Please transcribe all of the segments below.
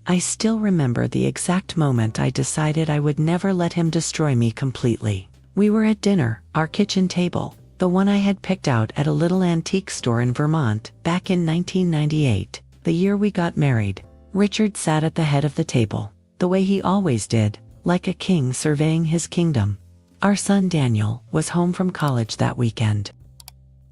I still remember the exact moment I decided I would never let him destroy me completely. We were at dinner, our kitchen table, the one I had picked out at a little antique store in Vermont, back in 1998, the year we got married. Richard sat at the head of the table, the way he always did, like a king surveying his kingdom. Our son Daniel was home from college that weekend.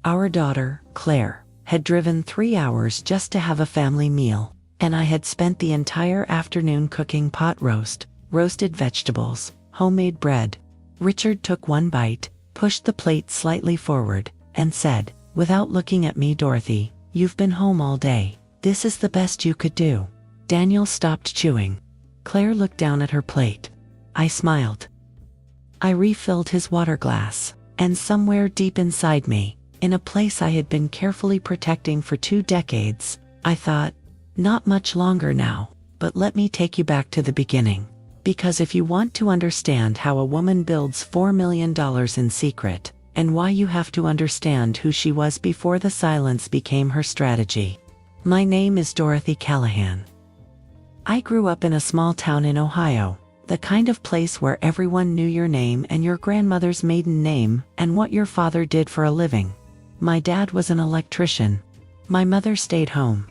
Our daughter, Claire, had driven 3 hours just to have a family meal, and I had spent the entire afternoon cooking pot roast, roasted vegetables, homemade bread. Richard took one bite, pushed the plate slightly forward, and said, without looking at me, "Dorothy, you've been home all day. This is the best you could do." Daniel stopped chewing. Claire looked down at her plate. I smiled. I refilled his water glass, and somewhere deep inside me, in a place I had been carefully protecting for 2 decades, I thought, not much longer now, but let me take you back to the beginning. Because if you want to understand how a woman builds $4 million in secret, and why you have to understand who she was before the silence became her strategy. My name is Dorothy Callahan. I grew up in a small town in Ohio, the kind of place where everyone knew your name and your grandmother's maiden name and what your father did for a living. My dad was an electrician. My mother stayed home.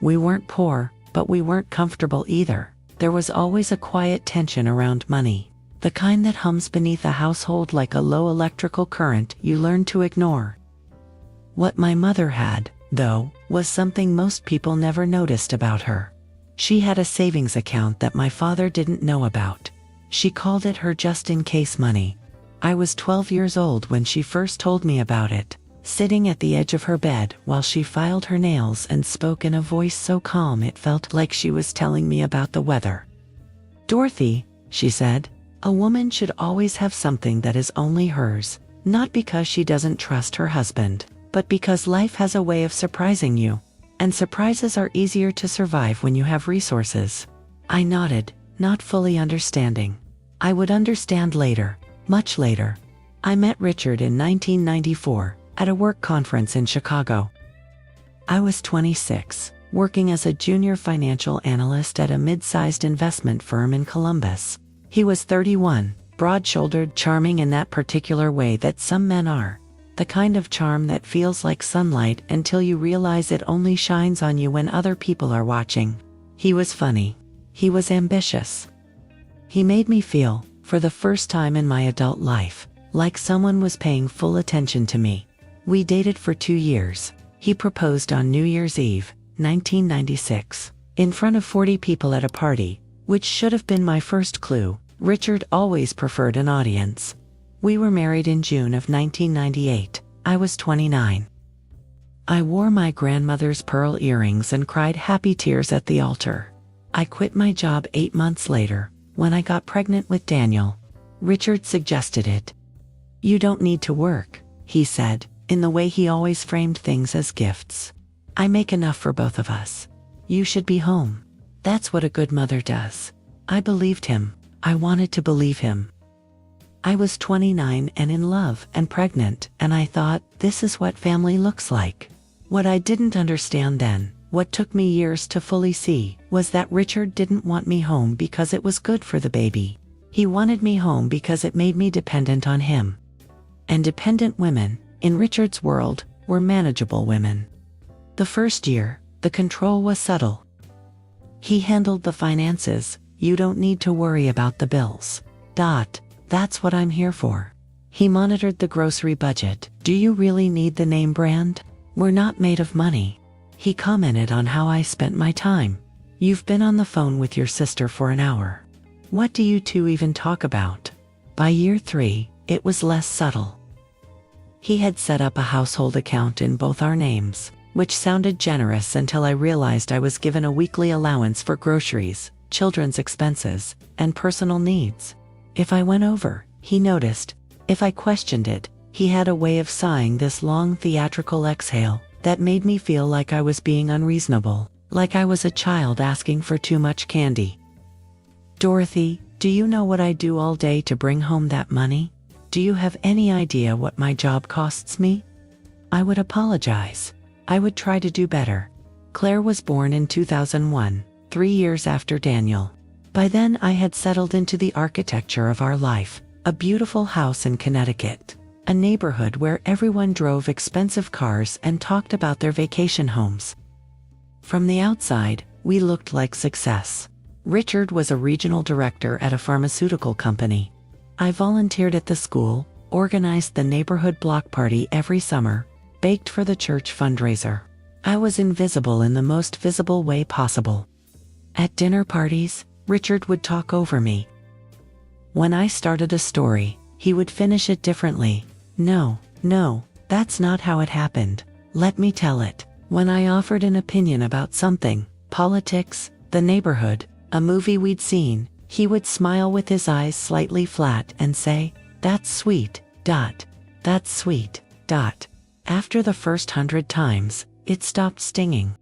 We weren't poor, but we weren't comfortable either. There was always a quiet tension around money, the kind that hums beneath a household like a low electrical current you learn to ignore. What my mother had, though, was something most people never noticed about her. She had a savings account that my father didn't know about. She called it her just-in-case money. I was 12 years old when she first told me about it, sitting at the edge of her bed while she filed her nails and spoke in a voice so calm it felt like she was telling me about the weather. "Dorothy," she said, "a woman should always have something that is only hers, not because she doesn't trust her husband, but because life has a way of surprising you. And surprises are easier to survive when you have resources." I nodded, not fully understanding. I would understand later, much later. I met Richard in 1994, at a work conference in Chicago. I was 26, working as a junior financial analyst at a mid-sized investment firm in Columbus. He was 31, broad-shouldered, charming in that particular way that some men are. The kind of charm that feels like sunlight until you realize it only shines on you when other people are watching. He was funny. He was ambitious. He made me feel, for the first time in my adult life, like someone was paying full attention to me. We dated for 2 years. He proposed on New Year's Eve, 1996, in front of 40 people at a party, which should have been my first clue. Richard always preferred an audience. We were married in June of 1998. I was 29. I wore my grandmother's pearl earrings and cried happy tears at the altar. I quit my job 8 months later, when I got pregnant with Daniel. Richard suggested it. "You don't need to work," he said, in the way he always framed things as gifts. "I make enough for both of us. You should be home." That's what a good mother does. I believed him. I wanted to believe him. I was 29 and in love and pregnant, and I thought, this is what family looks like. What I didn't understand then, what took me years to fully see, was that Richard didn't want me home because it was good for the baby. He wanted me home because it made me dependent on him. And dependent women, in Richard's world, were manageable women. The first year, the control was subtle. He handled the finances. "You don't need to worry about the bills. That's what I'm here for." He monitored the grocery budget. "Do you really need the name brand? We're not made of money." He commented on how I spent my time. "You've been on the phone with your sister for an hour. What do you two even talk about?" By year 3, it was less subtle. He had set up a household account in both our names, which sounded generous until I realized I was given a weekly allowance for groceries, children's expenses, and personal needs. If I went over, he noticed. If I questioned it, he had a way of sighing this long theatrical exhale that made me feel like I was being unreasonable, like I was a child asking for too much candy. "Dorothy, do you know what I do all day to bring home that money? Do you have any idea what my job costs me?" I would apologize. I would try to do better. Claire was born in 2001. 3 years after Daniel. By then I had settled into the architecture of our life, a beautiful house in Connecticut, a neighborhood where everyone drove expensive cars and talked about their vacation homes. From the outside, we looked like success. Richard was a regional director at a pharmaceutical company. I volunteered at the school, organized the neighborhood block party every summer, baked for the church fundraiser. I was invisible in the most visible way possible. At dinner parties, Richard would talk over me. When I started a story, he would finish it differently. No, that's not how it happened. Let me tell it. When I offered an opinion about something, politics, the neighborhood, a movie we'd seen, he would smile with his eyes slightly flat and say, "That's sweet, ... That's sweet, ... After the first 100 times, it stopped stinging.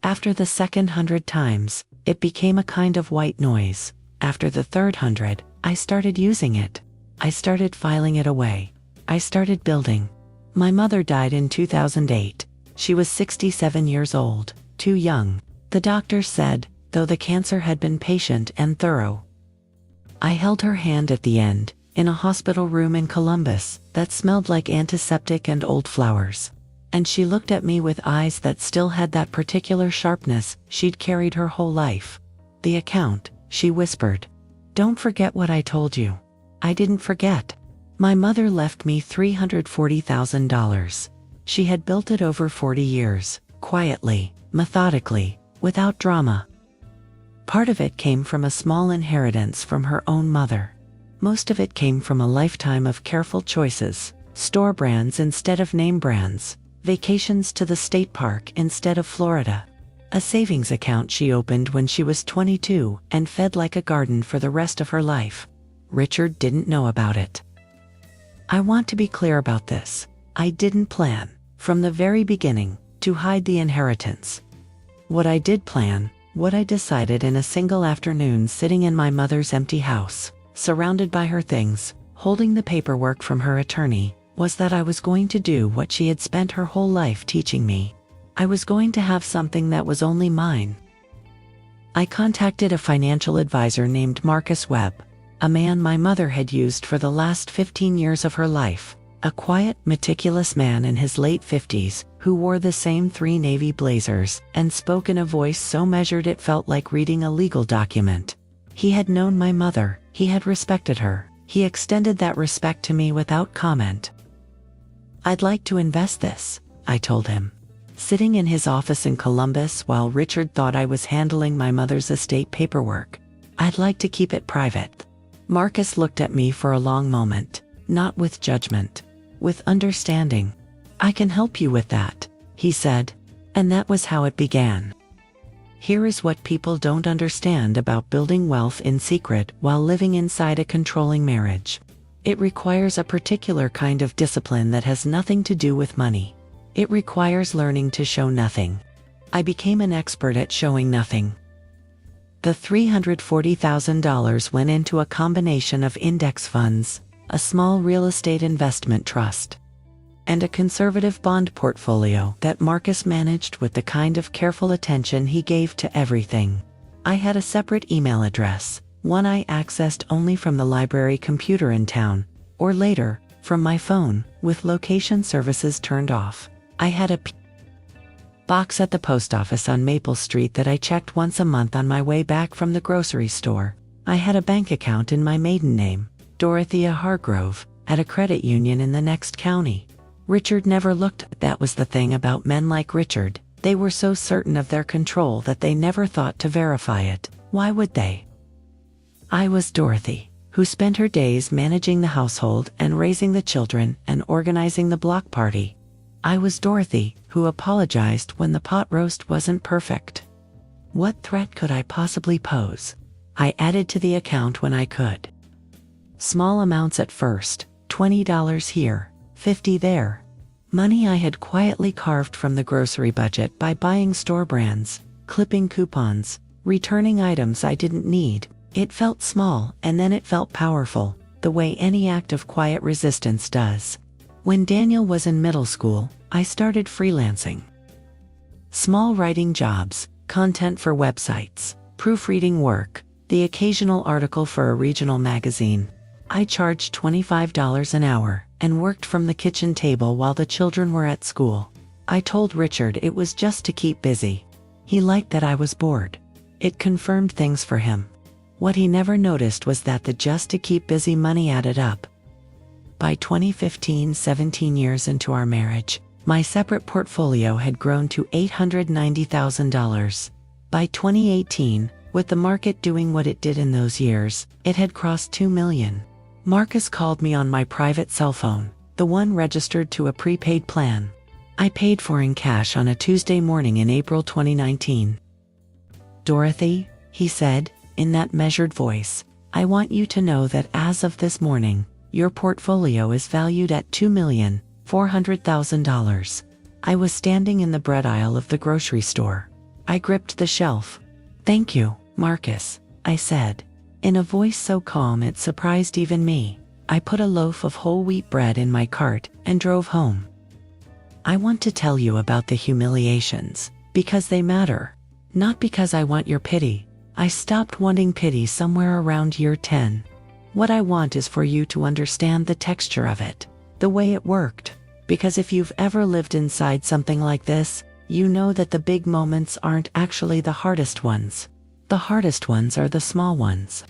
After the second 100 times, it became a kind of white noise. After the third 100, I started using it. I started filing it away. I started building. My mother died in 2008. She was 67 years old, too young, the doctor said, though the cancer had been patient and thorough. I held her hand at the end, in a hospital room in Columbus that smelled like antiseptic and old flowers. And she looked at me with eyes that still had that particular sharpness she'd carried her whole life. "The account," she whispered. "Don't forget what I told you." I didn't forget. My mother left me $340,000. She had built it over 40 years, quietly, methodically, without drama. Part of it came from a small inheritance from her own mother. Most of it came from a lifetime of careful choices, store brands instead of name brands, vacations to the state park instead of Florida. A savings account she opened when she was 22 and fed like a garden for the rest of her life. Richard didn't know about it. I want to be clear about this. I didn't plan, from the very beginning, to hide the inheritance. What I did plan, what I decided in a single afternoon sitting in my mother's empty house, surrounded by her things, holding the paperwork from her attorney, was that I was going to do what she had spent her whole life teaching me. I was going to have something that was only mine. I contacted a financial advisor named Marcus Webb, a man my mother had used for the last 15 years of her life, a quiet, meticulous man in his late 50s who wore the same 3 navy blazers and spoke in a voice so measured it felt like reading a legal document. He had known my mother, he had respected her, he extended that respect to me without comment. "I'd like to invest this," I told him. Sitting in his office in Columbus while Richard thought I was handling my mother's estate paperwork. "I'd like to keep it private." Marcus looked at me for a long moment, not with judgment, with understanding. "I can help you with that," he said. And that was how it began. Here is what people don't understand about building wealth in secret while living inside a controlling marriage. It requires a particular kind of discipline that has nothing to do with money. It requires learning to show nothing. I became an expert at showing nothing. The $340,000 went into a combination of index funds, a small real estate investment trust, and a conservative bond portfolio that Marcus managed with the kind of careful attention he gave to everything. I had a separate email address, one I accessed only from the library computer in town, or later, from my phone, with location services turned off. I had a box at the post office on Maple Street that I checked once a month on my way back from the grocery store. I had a bank account in my maiden name, Dorothea Hargrove, at a credit union in the next county. Richard never looked. That was the thing about men like Richard. They were so certain of their control that they never thought to verify it. Why would they? I was Dorothy, who spent her days managing the household and raising the children and organizing the block party. I was Dorothy, who apologized when the pot roast wasn't perfect. What threat could I possibly pose? I added to the account when I could. Small amounts at first, $20 here, $50 there. Money I had quietly carved from the grocery budget by buying store brands, clipping coupons, returning items I didn't need. It felt small, and then it felt powerful, the way any act of quiet resistance does. When Daniel was in middle school, I started freelancing. Small writing jobs, content for websites, proofreading work, the occasional article for a regional magazine. I charged $25 an hour and worked from the kitchen table while the children were at school. I told Richard it was just to keep busy. He liked that I was bored. It confirmed things for him. What he never noticed was that the just to keep busy money added up. By 2015, 17 years into our marriage, my separate portfolio had grown to $890,000. By 2018, with the market doing what it did in those years, it had crossed $2 million. Marcus called me on my private cell phone, the one registered to a prepaid plan. I paid for in cash on a Tuesday morning in April 2019. "Dorothy," he said, in that measured voice, "I want you to know that as of this morning, your portfolio is valued at $2,400,000. I was standing in the bread aisle of the grocery store. I gripped the shelf. "Thank you, Marcus," I said. In a voice so calm it surprised even me. I put a loaf of whole wheat bread in my cart and drove home. I want to tell you about the humiliations, because they matter. Not because I want your pity. I stopped wanting pity somewhere around year 10. What I want is for you to understand the texture of it, the way it worked. Because if you've ever lived inside something like this, you know that the big moments aren't actually the hardest ones. The hardest ones are the small ones.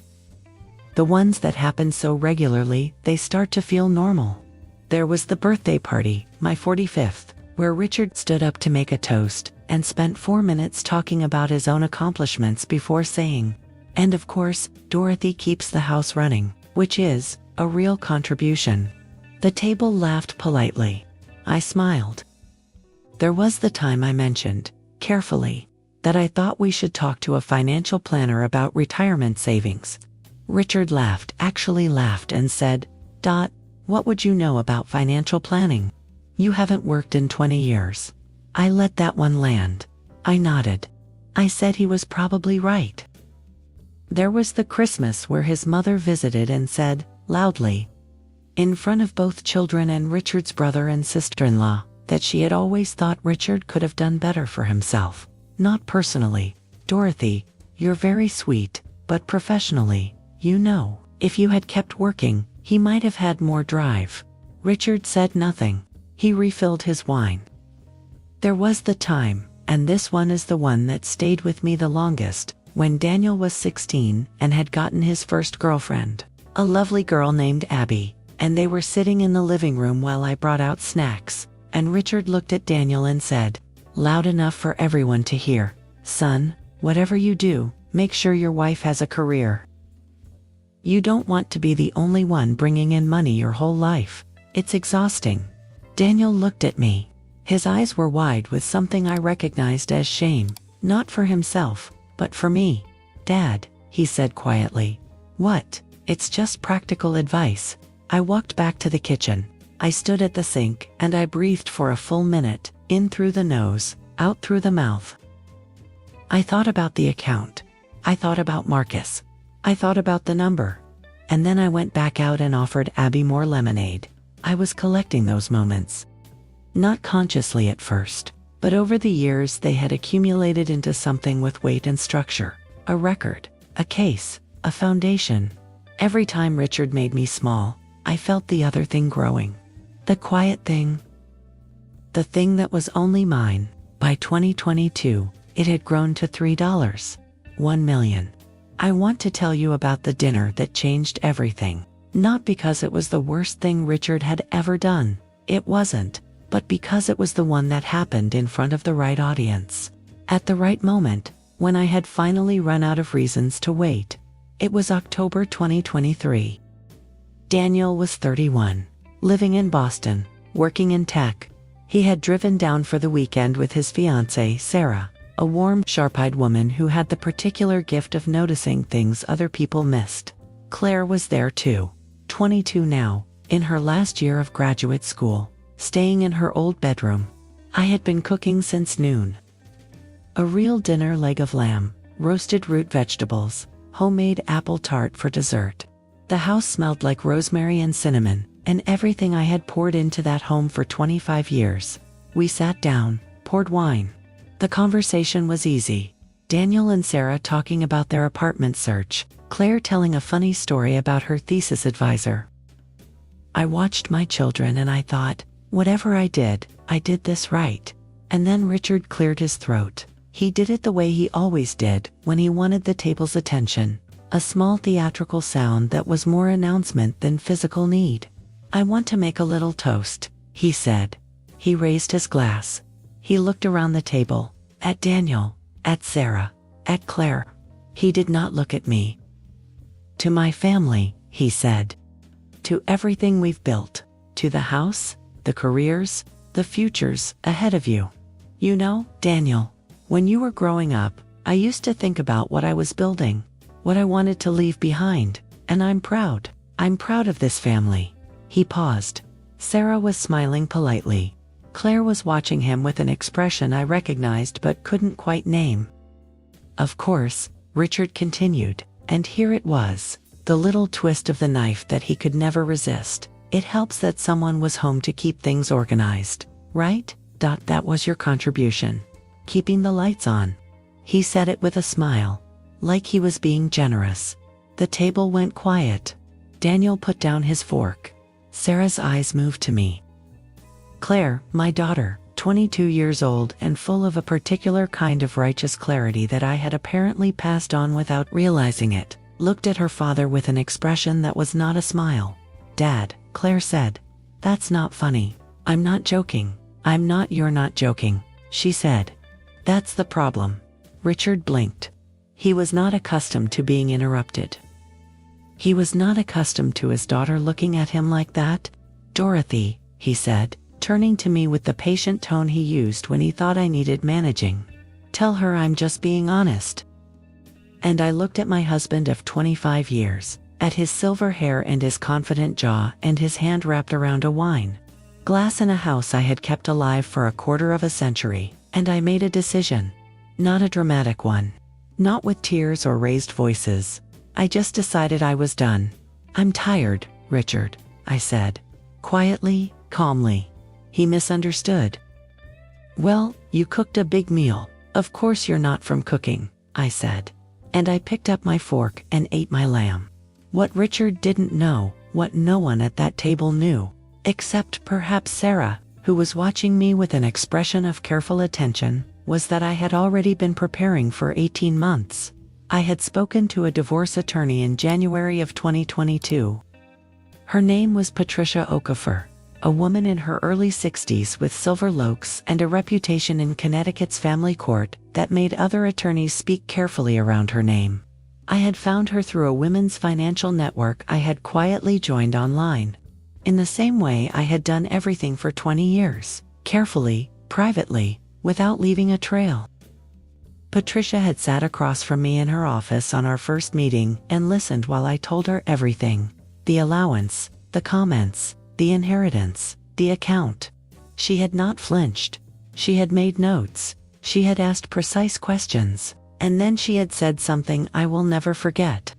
The ones that happen so regularly, they start to feel normal. There was the birthday party, my 45th, where Richard stood up to make a toast and spent 4 minutes talking about his own accomplishments before saying, "And of course, Dorothy keeps the house running," which is a real contribution. The table laughed politely. I smiled. There was the time I mentioned, carefully, that I thought we should talk to a financial planner about retirement savings. Richard laughed, actually laughed, and said, "Dot, what would you know about financial planning? You haven't worked in 20 years. I let that one land. I nodded. I said he was probably right. There was the Christmas where his mother visited and said, loudly, in front of both children and Richard's brother and sister-in-law, that she had always thought Richard could have done better for himself. Not personally, Dorothy, you're very sweet, but professionally, you know, if you had kept working, he might have had more drive. Richard said nothing. He refilled his wine. There was the time, and this one is the one that stayed with me the longest, when Daniel was 16 and had gotten his first girlfriend, a lovely girl named Abby, and they were sitting in the living room while I brought out snacks, and Richard looked at Daniel and said, loud enough for everyone to hear, "Son, whatever you do, make sure your wife has a career. You don't want to be the only one bringing in money your whole life. It's exhausting." Daniel looked at me. His eyes were wide with something I recognized as shame, not for himself, but for me. "Dad," he said quietly. "What? It's just practical advice." I walked back to the kitchen. I stood at the sink, and I breathed for a full minute, in through the nose, out through the mouth. I thought about the account. I thought about Marcus. I thought about the number. And then I went back out and offered Abby more lemonade. I was collecting those moments. Not consciously at first, but over the years they had accumulated into something with weight and structure. A record, a case, a foundation. Every time Richard made me small, I felt the other thing growing. The quiet thing. The thing that was only mine. By 2022, it had grown to $3. 1 million. I want to tell you about the dinner that changed everything. Not because it was the worst thing Richard had ever done. It wasn't. But because it was the one that happened in front of the right audience. At the right moment, when I had finally run out of reasons to wait. It was October 2023. Daniel was 31, living in Boston, working in tech. He had driven down for the weekend with his fiancée, Sarah, a warm, sharp-eyed woman who had the particular gift of noticing things other people missed. Claire was there too, 22 now, in her last year of graduate school, staying in her old bedroom. I had been cooking since noon. A real dinner: leg of lamb, roasted root vegetables, homemade apple tart for dessert. The house smelled like rosemary and cinnamon, and everything I had poured into that home for 25 years. We sat down, poured wine. The conversation was easy. Daniel and Sarah talking about their apartment search, Claire telling a funny story about her thesis advisor. I watched my children and I thought, whatever I did this right. And then Richard cleared his throat. He did it the way he always did when he wanted the table's attention. A small theatrical sound that was more announcement than physical need. I want to make a little toast, he said. He raised his glass. He looked around the table, at Daniel, at Sarah, at Claire. He did not look at me. To my family, he said. To everything we've built. To the house, the careers, the futures ahead of you. You know, Daniel, when you were growing up, I used to think about what I was building, what I wanted to leave behind, and I'm proud. I'm proud of this family. He paused. Sarah was smiling politely. Claire was watching him with an expression I recognized but couldn't quite name. Of course, Richard continued, and here it was, the little twist of the knife that he could never resist. It helps that someone was home to keep things organized, right? That was your contribution. Keeping the lights on. He said it with a smile, like he was being generous. The table went quiet. Daniel put down his fork. Sarah's eyes moved to me. Claire, my daughter, 22 years old and full of a particular kind of righteous clarity that I had apparently passed on without realizing it, looked at her father with an expression that was not a smile. Dad, Claire said. That's not funny. I'm not joking. You're not joking, she said. That's the problem. Richard blinked. He was not accustomed to being interrupted. He was not accustomed to his daughter looking at him like that. Dorothy, he said, turning to me with the patient tone he used when he thought I needed managing. Tell her I'm just being honest. And I looked at my husband of 25 years, at his silver hair and his confident jaw and his hand wrapped around a wine glass in a house I had kept alive for a quarter of a century, and I made a decision. Not a dramatic one. Not with tears or raised voices. I just decided I was done. I'm tired, Richard, I said. Quietly, calmly. He misunderstood. Well, you cooked a big meal. Of course you're not from cooking, I said. And I picked up my fork and ate my lamb. What Richard didn't know, what no one at that table knew, except perhaps Sarah, who was watching me with an expression of careful attention, was that I had already been preparing for 18 months. I had spoken to a divorce attorney in January of 2022. Her name was Patricia Okafor, a woman in her early 60s with silver locks and a reputation in Connecticut's family court that made other attorneys speak carefully around her name. I had found her through a women's financial network I had quietly joined online. In the same way I had done everything for 20 years, carefully, privately, without leaving a trail. Patricia had sat across from me in her office on our first meeting and listened while I told her everything. The allowance, the comments, the inheritance, the account. She had not flinched. She had made notes. She had asked precise questions. And then she had said something I will never forget.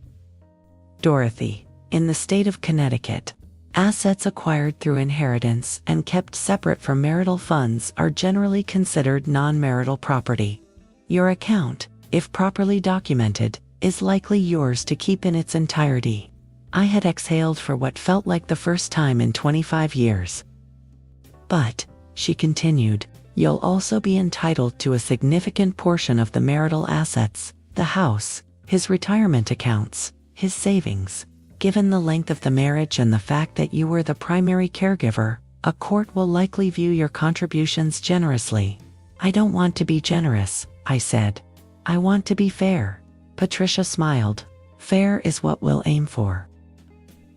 Dorothy, in the state of Connecticut, assets acquired through inheritance and kept separate from marital funds are generally considered non-marital property. Your account, if properly documented, is likely yours to keep in its entirety. I had exhaled for what felt like the first time in 25 years. But, she continued, you'll also be entitled to a significant portion of the marital assets, the house, his retirement accounts, his savings. Given the length of the marriage and the fact that you were the primary caregiver, a court will likely view your contributions generously. I don't want to be generous, I said. I want to be fair. Patricia smiled. Fair is what we'll aim for.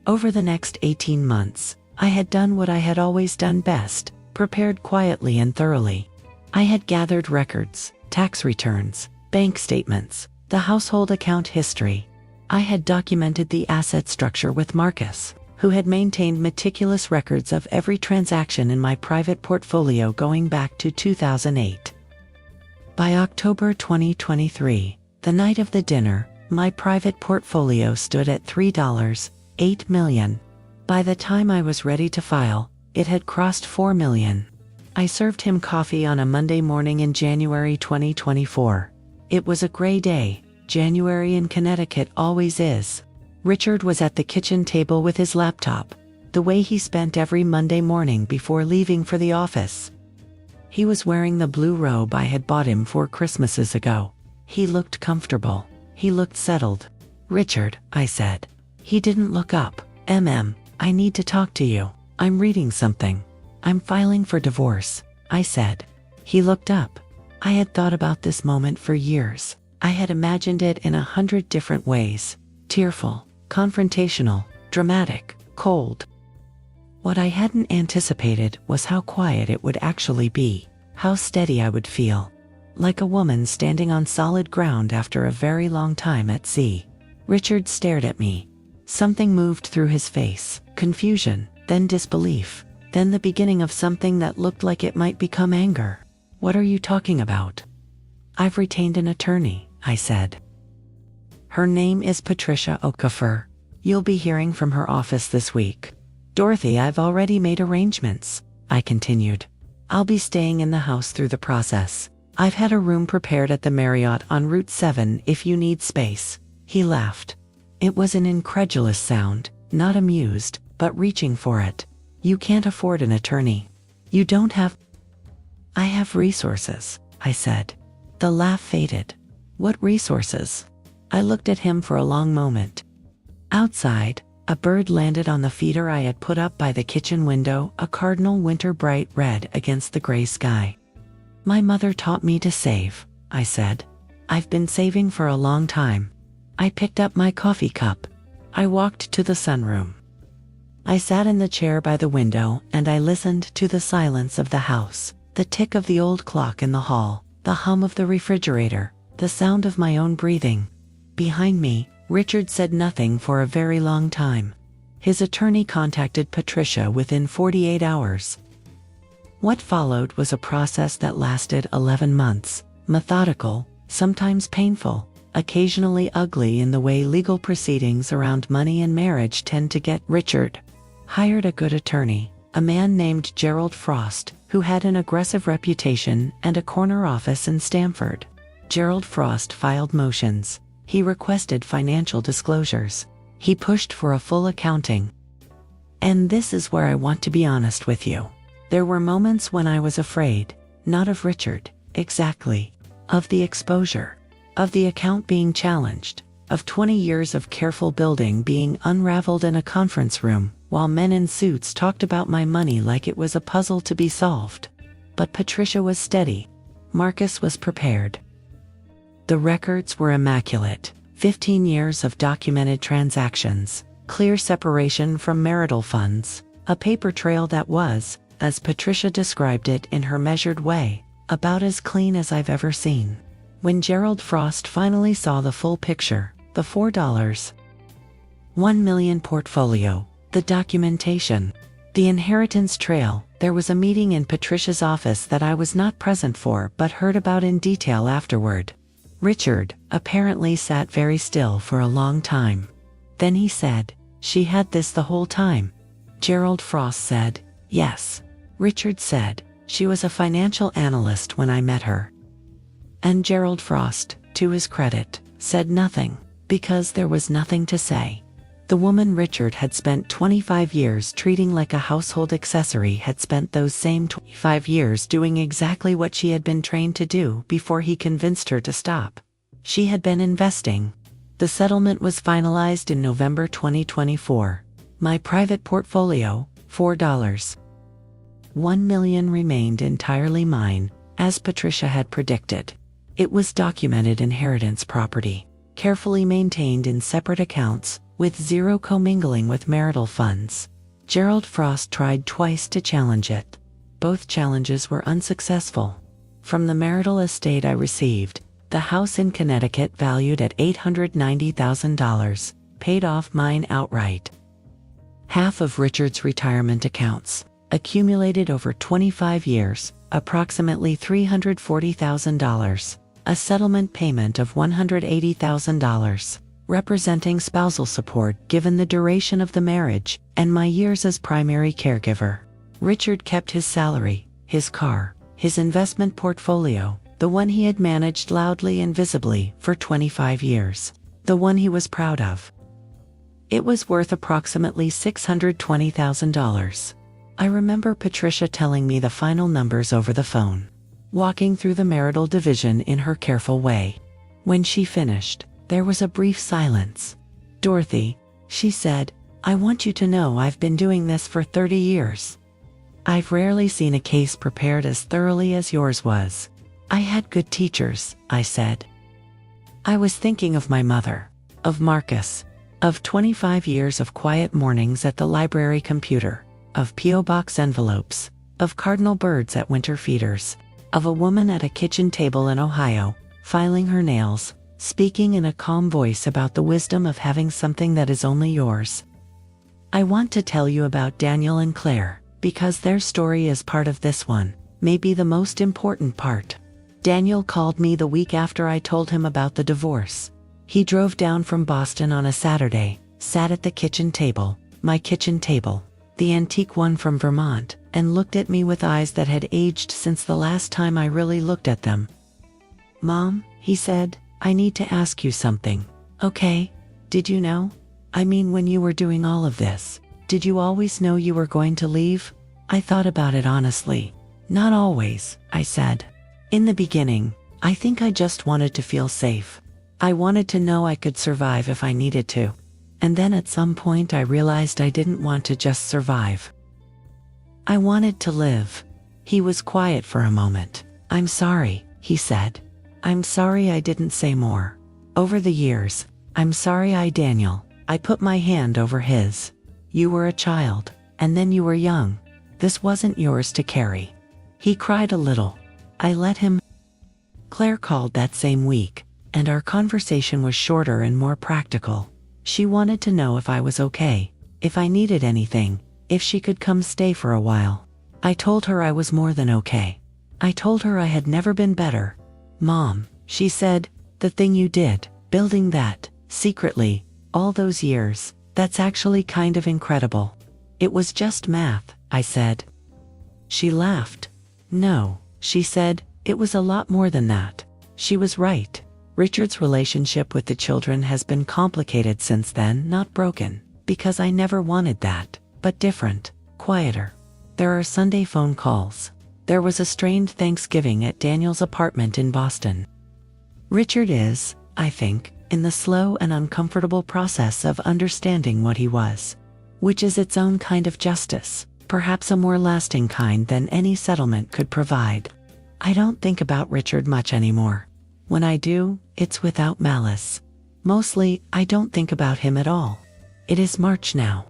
Over the next 18 months, I had done what I had always done best, prepared quietly and thoroughly. I had gathered records, tax returns, bank statements, the household account history. I had documented the asset structure with Marcus, who had maintained meticulous records of every transaction in my private portfolio going back to 2008. By October 2023, the night of the dinner, my private portfolio stood at $3.8 million. By the time I was ready to file, it had crossed $4 million. I served him coffee on a Monday morning in January 2024. It was a gray day. January in Connecticut always is. Richard was at the kitchen table with his laptop, the way he spent every Monday morning before leaving for the office. He was wearing the blue robe I had bought him 4 Christmases ago. He looked comfortable. He looked settled. "Richard," I said. He didn't look up. I need to talk to you. I'm reading something. I'm filing for divorce," I said. He looked up. I had thought about this moment for years. I had imagined it in 100 different ways. Tearful, confrontational, dramatic, cold. What I hadn't anticipated was how quiet it would actually be, how steady I would feel. Like a woman standing on solid ground after a very long time at sea. Richard stared at me. Something moved through his face, confusion, then disbelief, then the beginning of something that looked like it might become anger. "What are you talking about?" "I've retained an attorney," I said. "Her name is Patricia Okafor. You'll be hearing from her office this week." "Dorothy, I've already made arrangements," I continued. "I'll be staying in the house through the process. I've had a room prepared at the Marriott on Route 7 if you need space." He laughed. It was an incredulous sound, not amused, but reaching for it. "You can't afford an attorney. You don't have—" "I have resources," I said. The laugh faded. "What resources?" I looked at him for a long moment. Outside, a bird landed on the feeder I had put up by the kitchen window, a cardinal winter bright red against the gray sky. "My mother taught me to save," I said. "I've been saving for a long time." I picked up my coffee cup. I walked to the sunroom. I sat in the chair by the window and I listened to the silence of the house, the tick of the old clock in the hall, the hum of the refrigerator, the sound of my own breathing. Behind me, Richard said nothing for a very long time. His attorney contacted Patricia within 48 hours. What followed was a process that lasted 11 months, methodical, sometimes painful, occasionally ugly in the way legal proceedings around money and marriage tend to get. Richard hired a good attorney, a man named Gerald Frost, who had an aggressive reputation and a corner office in Stamford. Gerald Frost filed motions. He requested financial disclosures. He pushed for a full accounting. And this is where I want to be honest with you. There were moments when I was afraid, not of Richard, exactly, of the exposure, of the account being challenged, of 20 years of careful building being unraveled in a conference room, while men in suits talked about my money like it was a puzzle to be solved. But Patricia was steady. Marcus was prepared. The records were immaculate. 15 years of documented transactions, clear separation from marital funds, a paper trail that was, as Patricia described it in her measured way, about as clean as I've ever seen. When Gerald Frost finally saw the full picture, the $4.1 million portfolio, the documentation, the inheritance trail, there was a meeting in Patricia's office that I was not present for but heard about in detail afterward. Richard apparently sat very still for a long time. Then he said, "She had this the whole time?" Gerald Frost said, "Yes." Richard said, "She was a financial analyst when I met her." And Gerald Frost, to his credit, said nothing, because there was nothing to say. The woman Richard had spent 25 years treating like a household accessory had spent those same 25 years doing exactly what she had been trained to do before he convinced her to stop. She had been investing. The settlement was finalized in November 2024. My private portfolio, $4.1 million, remained entirely mine, as Patricia had predicted. It was documented inheritance property, carefully maintained in separate accounts, with zero commingling with marital funds. Gerald Frost tried twice to challenge it. Both challenges were unsuccessful. From the marital estate I received, the house in Connecticut valued at $890,000, paid off mine outright. Half of Richard's retirement accounts, accumulated over 25 years, approximately $340,000, a settlement payment of $180,000. Representing spousal support given the duration of the marriage, and my years as primary caregiver. Richard kept his salary, his car, his investment portfolio, The one he had managed loudly and visibly for 25 years. The one he was proud of. It was worth approximately $620,000. I remember Patricia telling me the final numbers over the phone, walking through the marital division in her careful way. When she finished, there was a brief silence. "Dorothy," she said, "I want you to know I've been doing this for 30 years. I've rarely seen a case prepared as thoroughly as yours was. I had good teachers," I said. I was thinking of my mother, of Marcus, of 25 years of quiet mornings at the library computer, of P.O. box envelopes, of cardinal birds at winter feeders, of a woman at a kitchen table in Ohio, filing her nails, speaking in a calm voice about the wisdom of having something that is only yours. I want to tell you about Daniel and Claire, because their story is part of this one, maybe the most important part. Daniel called me the week after I told him about the divorce. He drove down from Boston on a Saturday, sat at the kitchen table, my kitchen table, the antique one from Vermont, and looked at me with eyes that had aged since the last time I really looked at them. "Mom," he said, "I need to ask you something." "Okay. Did you know? I mean, when you were doing all of this, did you always know you were going to leave?" I thought about it honestly. "Not always," I said. "In the beginning, I think I just wanted to feel safe. I wanted to know I could survive if I needed to. And then at some point I realized I didn't want to just survive. I wanted to live." He was quiet for a moment. "I'm sorry," he said. "I'm sorry I didn't say more. Over the years, I'm sorry Daniel." I put my hand over his. "You were a child, and then you were young. This wasn't yours to carry." He cried a little. I let him. Claire called that same week, and our conversation was shorter and more practical. She wanted to know if I was okay, if I needed anything, if she could come stay for a while. I told her I was more than okay. I told her I had never been better. "Mom," she said, "the thing you did, building that, secretly, all those years, that's actually kind of incredible." "It was just math," I said. She laughed. "No," she said, "it was a lot more than that." She was right. Richard's relationship with the children has been complicated since then, not broken, because I never wanted that, but different, quieter. There are Sunday phone calls. There was a strained Thanksgiving at Daniel's apartment in Boston. Richard is, I think, in the slow and uncomfortable process of understanding what he was, which is its own kind of justice, perhaps a more lasting kind than any settlement could provide. I don't think about Richard much anymore. When I do, it's without malice. Mostly, I don't think about him at all. It is March now.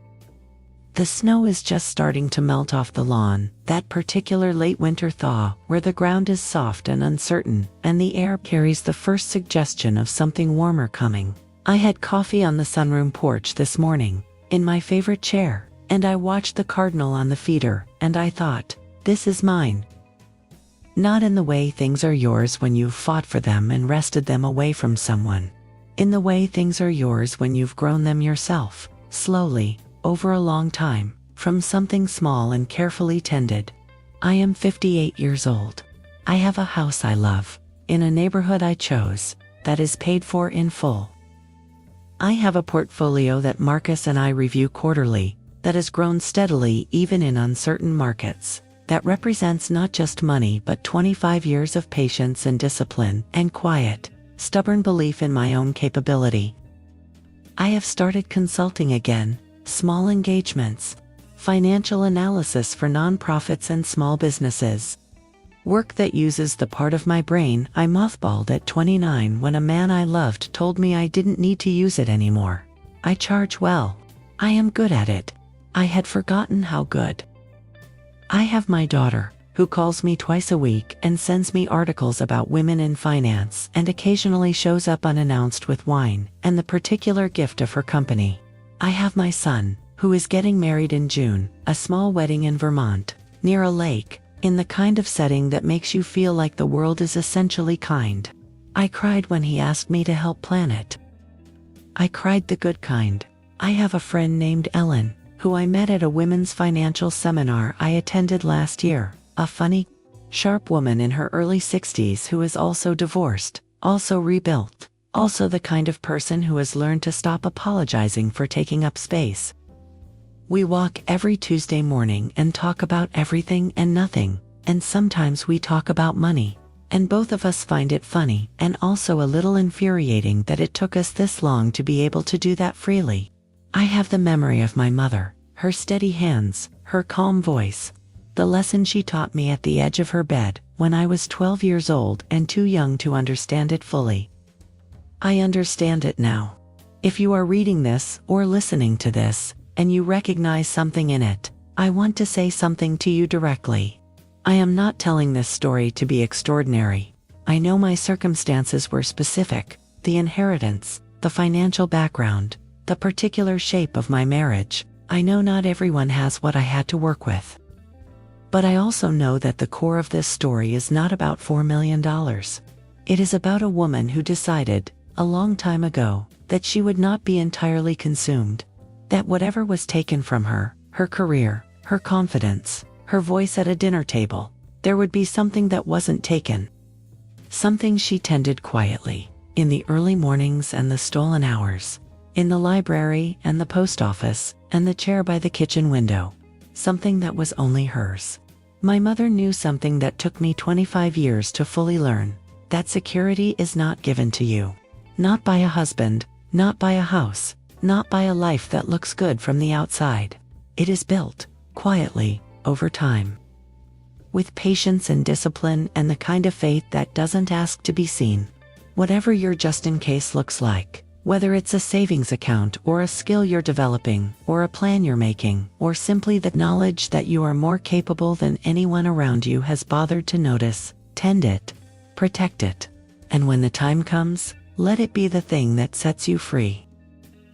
The snow is just starting to melt off the lawn, that particular late winter thaw where the ground is soft and uncertain, and the air carries the first suggestion of something warmer coming. I had coffee on the sunroom porch this morning, in my favorite chair, and I watched the cardinal on the feeder, and I thought, this is mine. Not in the way things are yours when you've fought for them and wrested them away from someone. In the way things are yours when you've grown them yourself, slowly, over a long time, from something small and carefully tended. I am 58 years old. I have a house I love, in a neighborhood I chose, that is paid for in full. I have a portfolio that Marcus and I review quarterly, that has grown steadily even in uncertain markets, that represents not just money but 25 years of patience and discipline and quiet, stubborn belief in my own capability. I have started consulting again, small engagements, financial analysis for nonprofits and small businesses. Work that uses the part of my brain I mothballed at 29 when a man I loved told me I didn't need to use it anymore. I charge well. I am good at it. I had forgotten how good. I have my daughter, who calls me twice a week and sends me articles about women in finance and occasionally shows up unannounced with wine and the particular gift of her company. I have my son, who is getting married in June, a small wedding in Vermont, near a lake, in the kind of setting that makes you feel like the world is essentially kind. I cried when he asked me to help plan it. I cried the good kind. I have a friend named Ellen, who I met at a women's financial seminar I attended last year, a funny, sharp woman in her early 60s who is also divorced, also rebuilt, also the kind of person who has learned to stop apologizing for taking up space. We walk every Tuesday morning and talk about everything and nothing, and sometimes we talk about money, and both of us find it funny and also a little infuriating that it took us this long to be able to do that freely. I have the memory of my mother, her steady hands, her calm voice, the lesson she taught me at the edge of her bed when I was 12 years old and too young to understand it fully. I understand it now. If you are reading this or listening to this, and you recognize something in it, I want to say something to you directly. I am not telling this story to be extraordinary. I know my circumstances were specific, the inheritance, the financial background, the particular shape of my marriage. I know not everyone has what I had to work with. But I also know that the core of this story is not about $4 million. It is about a woman who decided, a long time ago, that she would not be entirely consumed, that whatever was taken from her, her career, her confidence, her voice at a dinner table, there would be something that wasn't taken. Something she tended quietly, in the early mornings and the stolen hours, in the library and the post office and the chair by the kitchen window. Something that was only hers. My mother knew something that took me 25 years to fully learn, that security is not given to you. Not by a husband, not by a house, not by a life that looks good from the outside. It is built, quietly, over time. With patience and discipline and the kind of faith that doesn't ask to be seen. Whatever your just-in-case looks like, whether it's a savings account or a skill you're developing, or a plan you're making, or simply the knowledge that you are more capable than anyone around you has bothered to notice, tend it, protect it. And when the time comes, let it be the thing that sets you free.